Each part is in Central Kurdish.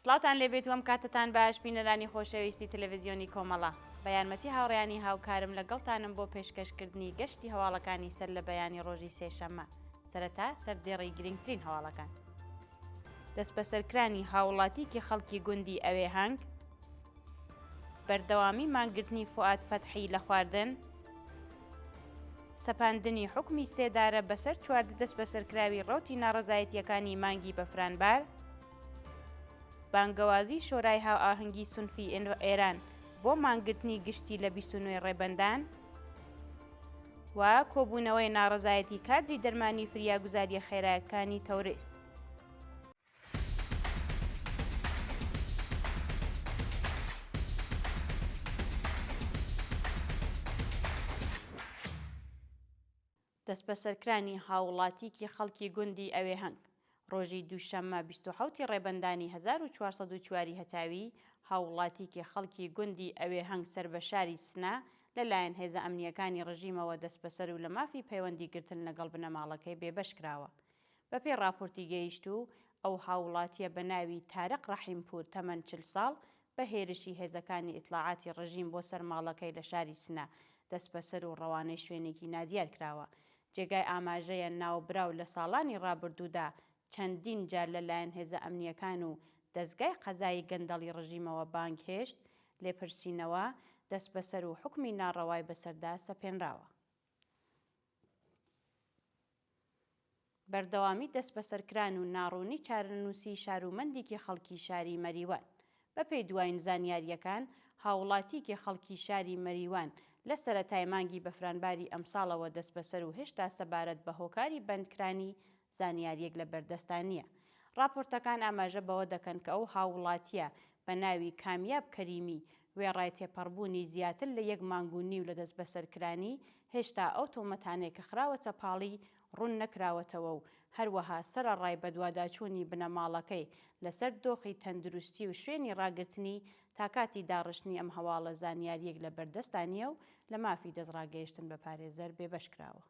سڵاتان لێبێت وەم کاتتان باش بینەرانی خۆشەویستی تەلەڤیزیۆنی کۆمەڵە بە یارمەتی هاوڕێیانی هاوکارم لەگەڵتانم بۆ پێشکەشکردنی گەشتی هەواڵەکانی سەر لە بەیانی ڕۆژی سێشەممە سەرەتا سەردێڕی گرنگترین هەواڵەکان دەست بەسەرکرانی هاوڵاتیکی خەڵکی گوندی ئەوێ هەنگ بەردەوامی مانگرتنی فواد فەتحی لە خواردن سەپاندنی حکمی سێدارە بەسەر چواردە دەست بەسەرکراوی ڕەوتی ناڕەزایەتیەکانی مانگی بەفرانبار بانگەوازی شۆرای هاوئاهەنگی سونفی ئێران بۆ مانگرتنی گشتی لە 29 ڕێبەندان و کۆبوونەوەی ناڕەزایەتی کادری دەرمانی فریاگوزاریە خێراییەکانی تەورێز. دەست بەسەرکرانی هاوڵاتیکی خەڵکی گوندی ئەوێ هەنگ ڕۆژی دووشەممە 27 ڕێبەندانی 1404 هەتاوی هاوڵاتیکی خەڵکی گوندی ئەوێ هەنگ سەر بە شاری سنا لەلایەن هێزە ئەمنیەکانی ڕژیمەوە دەست بەسەر و لە مافی پەیوەندی گرتن لەگەڵ بنەماڵەکەی بێبەش کراوە. بەپێی راپۆرتی گەیشتوو ئەو هاوڵاتیە بە ناوی تارق ڕەحیمپور تەمەن 40 ساڵ بە هێرشی هێزەکانی ئیتلاعاتی ڕژیم بۆ سەر ماڵەکەی لە شاری سنا دەست بەسەر و ڕەوانەی شوێنێکی نادیار کراوە. جێگای ئاماژەیە ناوبراو لە ساڵانی ڕابردوودا چەندین جار لەلایەن هێزە ئەمنیەکان و دەستگای قەزایی گەندەڵی ڕژیمەوە بانگ هێشت لێپرسینەوە دەست بەسەر و حکمی ناڕەوای بەسەردا سەپێنراوە. بەردەوامی دەست بەسەرکران و ناڕوونی چارەنووسی شارومەندێکی خەڵکی شاری مەریوان بەپێی دوایین زانیاریەکان هاوڵاتیکی خەڵکی شاری مەریوان لە سەرەتای مانگی بەفرانباری ئەمساڵەوە دەست بەسەر و هێشتا سەبارەت بە هۆکاری بەندکرانی زانیاریەک لە بەردەستان نییە. راپۆرتەکان ئاماژە بەوە دەکەن کە ئەو هاوڵاتیە بە ناوی کامیاب کەریمی وێڕای تێپەڕبوونی زیاتر لە 1 مانگ و نیو لە دەست بەسەرکرانی هێشتا ئەو تۆمەتانەی کە خراوەتە پاڵی ڕوون نەکراوەتەوە و هەروەها سەرەڕای بە دوواداچوونی بنەماڵەکەی لەسەر دۆخی تەندروستی و شوێنی ڕاگررتنی تا کاتی داڕشتنی ئەم هەواڵە زانیاریەک لە بەردەستانیە و لە مافی دەستڕاگەیشتن بە پارێزەر بێبەش کراوە.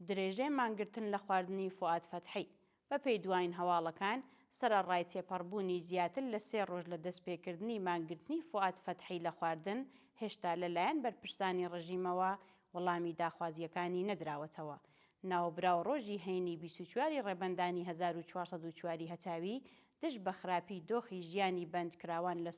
درێژێ مانگرتن لە خواردنی فواد فەتحی بەپێی دوایین هەواڵەکان سەرەڕای تێپەڕبوونی زیاتر لە 3 ڕۆژ لە دەستپێکردنی مانگرتنی فواد فەتحی لە خواردن هێشتا لەلایەن بەرپرسانی ڕژیمەوە وەڵامی داخوازیەکانی نەدراوەتەوە. ناوبراو ڕۆژی هەینی 24 ڕێبەندانی 1404 هەتاوی دژ بە خراپی دۆخی ژیانی بەندکراوان لە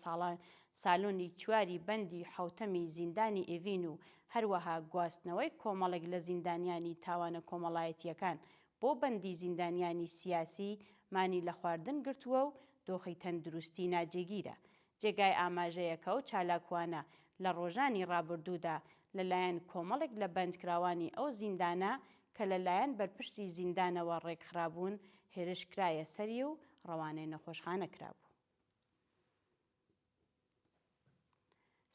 ساڵۆنی 4 بەندی حوتەمی زیندانی ئێڤین و هەروەها گواستنەوەی کۆمەڵێک لە زیندانیانی تاوانە کۆمەڵایەتیەکان بۆ بەندی زیندانیانی سیاسی مانی لە خواردن گرتووە و دۆخی تەندروستی ناجێگیرە. جێگای ئاماژەیەکە و چالاکوانە لە ڕۆژانی ڕابردوودا لەلایەن کۆمەڵێک لە بەندکراوانی ئەو زیندانە کە لەلایەن بەرپرسی زیندانەوە ڕێکخرابوون هێرش کرایە سەری و ڕەوانەی نەخۆشخانە کرابوو.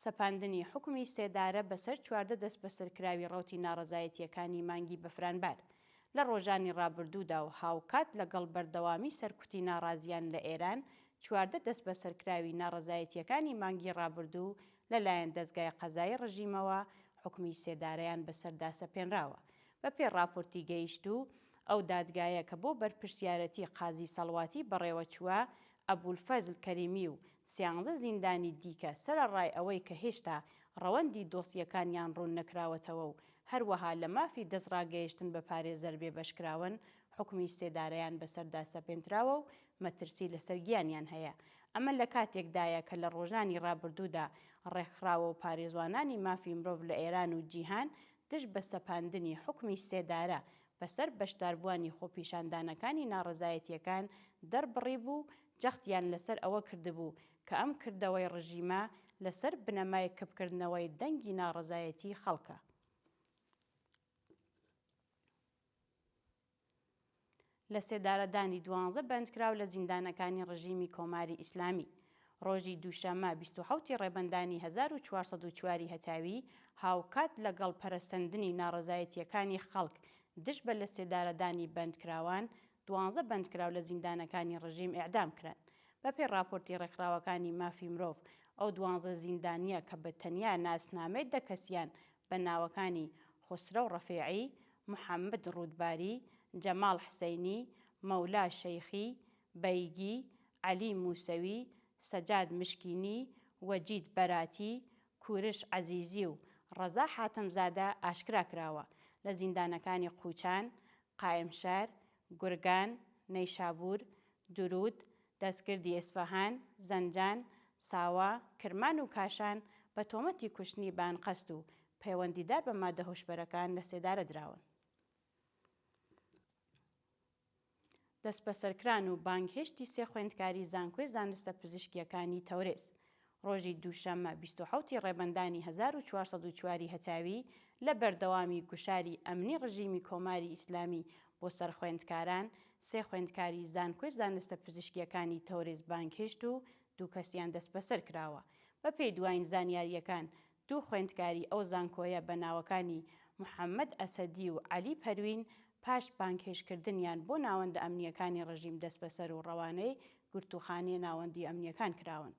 سەپاندنی حکمی سێدارە بەسەر 4 دەست بەسەرکراوی ڕەوتی ناڕەزایەتیەکانی مانگی بەفرانبار لە ڕۆژانی ڕابردوودا و هاوکات لەگەڵ بەردەوامی سەرکوتی ناڕازیان لە ئێران 4 دەست بەسەرکراوی ناڕەزایەتیەکانی مانگی ڕابردوو لەلایەن دەستگای قەزایی ڕژیمەوە حکمی سێدارەیان بەسەردا سەپێنراوە. بەپێی راپۆرتی گەیشتوو ئەو دادگایە کە بۆ بەرپرسیارەتی قازی سەڵواتی بەڕێوە چووە ئەبولفەزل کەریمی و 13 زیندانی دیکە سەرەڕای ئەوەی کە هێشتا ڕەوەندی دۆسیەکانیان ڕوون نەکراوەتەوە و هەروەها لە مافی دەستڕاگەیشتن بە پارێزەر بێبەشکراون حکمی سێدارەیان بەسەردا سەپێنراوە و مەترسی لەسەر گیانیان هەیە. ئەمە لە کاتێکدایە کە لە ڕۆژانی ڕابردوودا ڕێکخراوە و پارێزوانانی مافی مرۆڤ لە ئێران و جیهان دژ بە سەپاندنی حکمی سێدارە بەسەر بەشداربووانی خۆپیشاندانەکانی ناڕەزایەتیەکان دەربڕی بوو جەختیان لەسەر ئەوە کردبوو کە ئەم کردەوەی ڕژیمە لەسەر بنەمای کەپکردنەوەی دەنگی ناڕەزایەتی خەڵکە. لە سێدارەدانی 12 بەندکراو لە زیندانەکانی ڕژیمی کۆماری ئیسلامی ڕۆژی دووشەممە 27 ڕێبەندانی 1404 هەتاوی هاوکات لەگەڵ پەرەسەندنی ناڕەزایەتیەکانی خەڵک دژ بە لە سێدارەدانی بەندکراوان 12 بەندکراو لە زیندانەکانی ڕژیم ئیعدام کران. بەپێی راپۆرتی ڕێکخراوەکانی مافی مرۆڤ ئەو 12 زیندانیە کە بە تەنیا ناسنامەی دەکەسیان بە ناوەکانی خسرەو ڕەفیعی، محەممەد ڕوودباری، جەماڵ حسەینی، مەولا شەیخی، بەیگی، عەلی موسەوی، سەجاد مشکینی، وەجید بەراتی، کوورش عەزیزی و ڕەزا حاتەمزادە ئاشکرا کراوە لە زیندانەکانی قوچان، قایمشار، گورگان، نەیشابور، درود، دەستگردی ئێسفەهان، زەنجان، ساوا، کرمان و کاشان بە تۆمەتی کوشتنی بانقەست و پەیوەندیدار بە مادە هۆشبەرەکان لە سێدارە دراون. دەست بەسەرکران و بانگهێشتی سێ خوێندکاری زانکۆی زانستە پزیشکیەکانی تەورێز ڕۆژی دووشەممە 27 ڕێبەندانی 1404 هەتاوی لە بەردەوامی گوشاری ئەمنی ڕژیمی کۆماری ئیسلامی بۆ سەرخوێندکاران سێ خوێندکاری زانکۆی زانستە پزیشکیەکانی تەورێز بانگهێشت و دوو کەسیان دەست بەسەر کراوە. بە پێی دوایین زانیاریەکان دوو خوێندکاری ئەو زانکۆیە بە ناوەکانی محەممەد ئەسەدی و عەلی پەروین پاش بانگهێشتکردنیان بۆ ناوەندە ئەمنیەکانی ڕژیم دەست بەسەر و ڕەوانەی گورتوخانەی ناوەندی ئەمنیەکان کراون.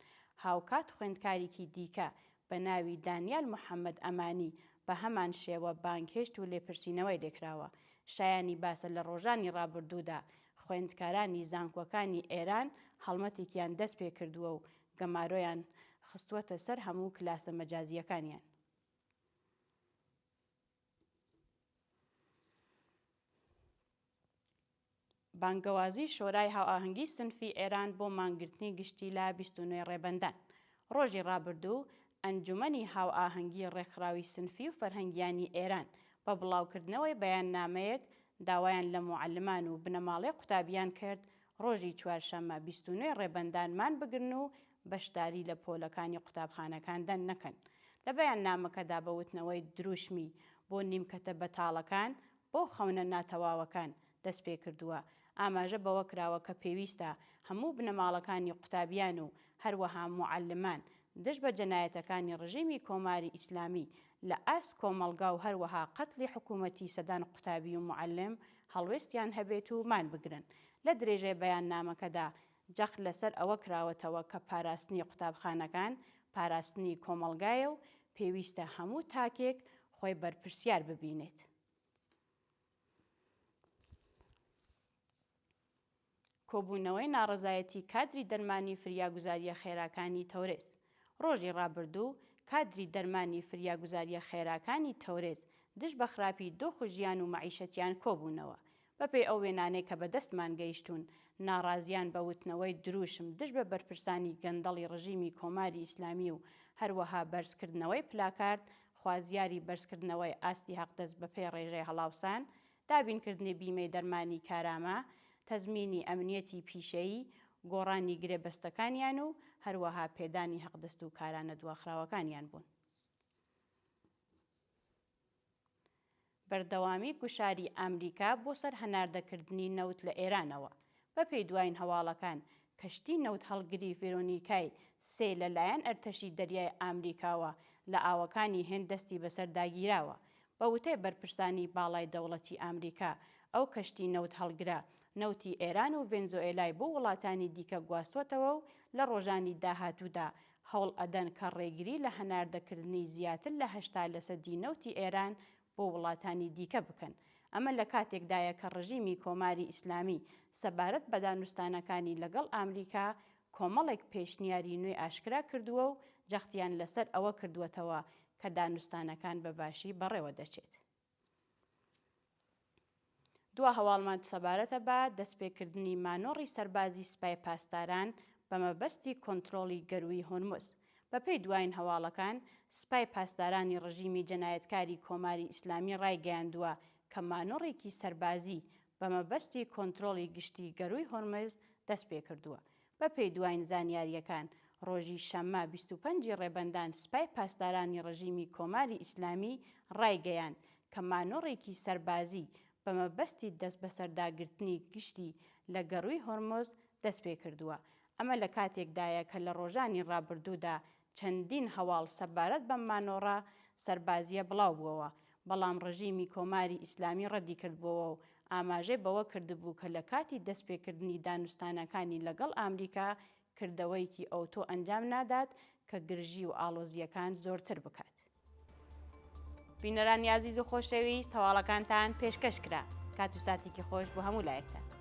هاوکات خوێندکارێکی دیکە بە ناوی دانیال محەممەد ئەمانی بە هەمان شێوە بانگهێشت و لێپرسینەوەی لێکراوە. شایانی باسە لە ڕۆژانی ڕابردوودا خوێندکارانی زانکۆکانی ئێران هەڵمەتێکیان دەست پێ کردووە و گەمارۆیان خستووەتە سەر هەموو کلاسە مەجازیەکانیان. بانگەوازی شۆرای هاوئاهەنگی سنفی ئێران بۆ مانگرتنی گشتی لە 29 ڕێبەندان. ڕۆژی ڕابردوو ئەنجومەنی هاوئاهەنگی ڕێکخراوی سنفی و فەرهەنگیانی ئێران بە بڵاوکردنەوەی بەیاننامەیەک داوایان لە معەلمان و بنەماڵەی قوتابیان کرد ڕۆژی چوارشەممە 29 ڕێبەندانمان بگرن و بەشداری لە پۆلەکانی قوتابخانەکاندا نەکەن. لە بەیاننامەکەدا بە وتنەوەی دروشمی بۆ نیمکەتە بەتاڵەکان بۆ خەونە ناتەواوەکان دەست پێ کردووە. ئاماژە بەوە کراوە کە پێویستە هەموو بنەماڵەکانی قوتابیان و هەروەها معەلمان دژ بە جەنایەتەکانی ڕژیمی کۆماری ئیسلامی لە ئاست کۆمەڵگا و هەروەها قەتڵی حکوومەتی سەدان قوتابی و معەلم هەڵوێستیان هەبێت و مان بگرن. لە درێژەی بەیاننامەکەدا جەخت لەسەر ئەوە کراوەتەوە کە پاراستنی قوتابخانەکان پاراستنی کۆمەڵگایە و پێویستە هەموو تاکێک خۆی بەرپرسیار ببینێت. کۆبوونەوەی ناڕەزایەتی کادری دەرمانی فریاگوزاریە خێراکانی تەورێز. ڕۆژی ڕابردوو کادری دەرمانی فریاگوزاریە خێراکانی تەورێز دژ بە خراپی دۆخ و ژیان و مەعیشەتیان کۆبوونەوە. بەپێی ئەو وێنانەی کە بەدەستمان گەیشتوون ناڕازیان بە وتنەوەی دروشم دژ بە بەرپرسانی گەندەڵی ڕژیمی کۆماری ئیسلامی و هەروەها بەرزکردنەوەی پلاکارد خوازیاری بەرزکردنەوەی ئاستی حەقدەست بەپێی ڕێژەی هەڵاوسان دابینکردنی بیمەی دەرمانی کارامە تەزمینی ئەمنیەتی پیشەیی گۆڕانی گرێبەستەکانیان و هەروەها پێدانی حەقدەست و کارانە دواخراوەکانیان بوون. بەردەوامی گوشاری ئەمریکا بۆ سەر هەناردەکردنی نەوت لە ئێرانەوە. بەپێی دوایین هەواڵەکان کەشتی نەوت هەڵگری ڤێرۆنیکای 3 لەلایەن ئەرتەشی دەریای ئامریکاوە لە ئاوەکانی هێند دەستی بەسەر داگیراوە. بە وتەی بەرپرسانی باڵای دەوڵەتی ئامریکا ئەو کەشتی نەوت هەڵگرا نەوتی ئێران و ڤێنزوئێلای بۆ وڵاتانی دیکە گواستوەتەوە و لە ڕۆژانی داهاتوودا هەوڵ ئەدەن کە ڕێگری لە هەناردەکردنی زیاتر لە 80% نەوتی ئێران بۆ وڵاتانی دیکە بکەن. ئەمە لە کاتێکدایە کە ڕژیمی کۆماری ئیسلامی سەبارەت بە دانوستانەکانی لەگەڵ ئامریکا کۆمەڵێک پێشنیاری نوێی ئاشکرا کردووە و جەختیان لەسەر ئەوە کردووەتەوە کە دانوستانەکان بەباشی بەڕێوە دەچێت. دوا هەواڵمان سەبارەتە بە دەستپێکردنی مانۆڕی سەربازی سوپای پاسداران بە مەبەستی کۆنتڕۆڵی گەروی هۆرموز. بەپێی دوایین هەواڵەکان سوپای پاسدارانی ڕژیمی جەنایەتکاری کۆماری ئیسلامی ڕایگەیاندووە کە مانۆڕێکی سەربازی بە مەبەستی کۆنتڕۆڵی گشتی گەروی هۆرموز دەست پێ کردووە. بەپێی دوایین زانیاریەکان ڕۆژی شەممە 25 ڕێبەندان سوپای پاسدارانی ڕژیمی کۆماری ئیسلامی ڕایگەیاند کە مانۆڕێکی سەربازی بە مەبەستی دەست بە سەرداگرتنی گشتی لە گەڕووی هۆرمۆز دەست پێ کردووە. ئەمە لە کاتێکدایە کە لە ڕۆژانی ڕابردوودا چەندین هەواڵ سەبارەت بەم مانۆڕە سەربازیە بڵاو بووەوە، بەڵام ڕژیمی کۆماری ئیسلامی ڕەدی کردبووەوە و ئاماژەی بەوە کردبوو کە لە کاتی دەستپێکردنی دانوستانەکانی لەگەڵ ئامریکا کردەوەیکی ئۆتۆ ئەنجام نادات کە گرژی و ئاڵۆزیەکان زۆرتر بکات. بینەرانی عەزیز و خۆشەویست، هەواڵەکانتان پێشکەش کرا. کات و ساتێکی خۆش بۆ هەموو لایەکتان.